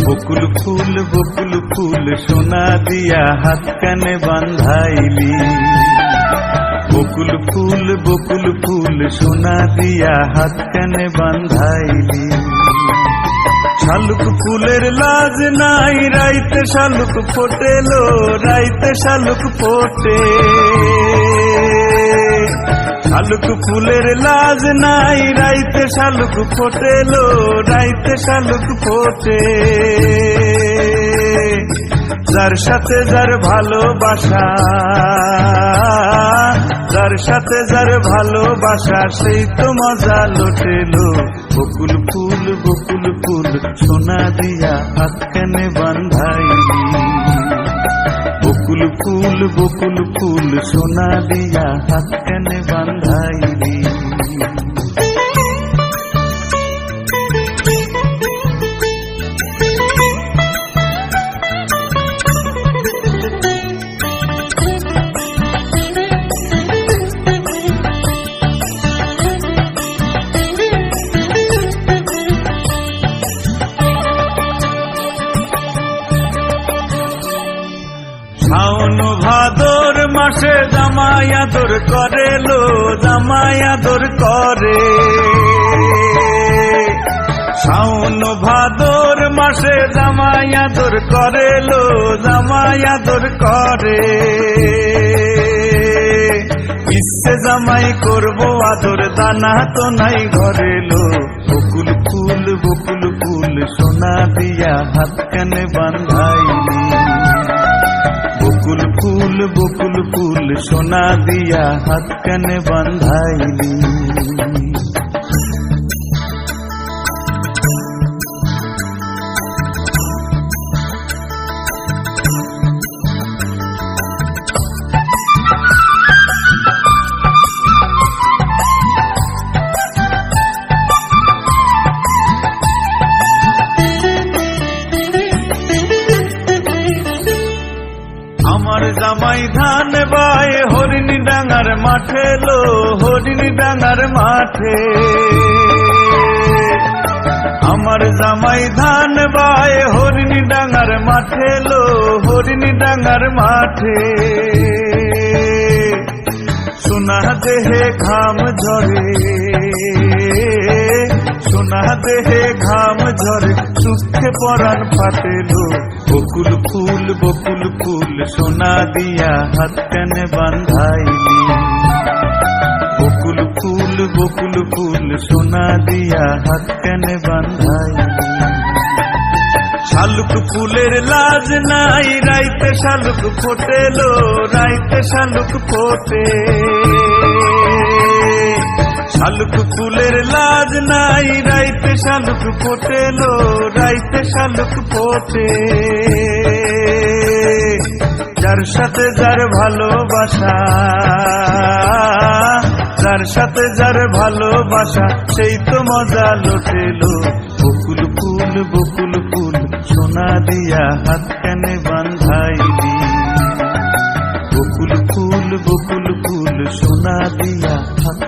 বকুল ফুল সোনা দিয়া হাত কানে বান্ধাইলি। বকুল ফুল সোনা দিয়া হাত কানে বান্ধাইলি। শালুক ফুলের লাজ নাই রাইতে শালুক ফোটেলো, রাইতে শালুক ফোটে। শালুক ফুলের লাজ নাই রাইতে শালুক ফোটেলো, রাইতে শালুক ফোটে। যার সাথে যার ভালোবাসা, যার সাথে যার ভালোবাসা সেই তো মজা লুটেলো। বকুল ফুল সোনা দিয়া হাত কানে বান্ধাইলি। বকুল ফুল সোনা দিয়া হাত কানে বান্ধাইলি। শাওন ভাদর মাসে জামাই আদর করেলো, জামাই আদর করে। শাওন ভাদর মাসে জামাই আদর করেলো, জামাই আদর করে। ইচ্ছে জামাই করবো আদর, দানা তো নাই ঘরেলো। বকুল ফুল সোনা দিয়া হাত কানে বান্ধাইলি। বকুল ফুল সোনা দিয়া হাত কানে বান্ধাইলি। আমার জামাই ধান বায় হরিণী ডাঙার মাঠে লো, হরিণী ডাঙার মাঠে। আমার জামাই ধান বায় হরিণী ডাঙার মাঠে লো, হরিণী ডাঙার মাঠে। সোনা দেহে ঘাম ঝরে, সোনা দেহে ঘাম ঝরে, সুখে পরাণ ফাটেলো। বকুল ফুল সোনা দিয়া হাত কানে বান্ধাইলি। বকুল ফুল সোনা দিয়া হাত কানে বান্ধাইলি। শালুক ফুলের লাজ নাই রাইতে শালুক ফোটেলো, রাইতে শালুক ফোটে। শালুক ফুলের লাজ নাই রাইতে শালুক ফোটেলো, রাইতে শালুক ফোটে। যার সাথে যার ভালোবাসা, যার সাথে যার ভালোবাসা সেই তো মজা লুটেলো। বকুল ফুল সোনা দিয়া হাত কানে বান্ধাইলি। বকুল ফুল সোনা দিয়া হাত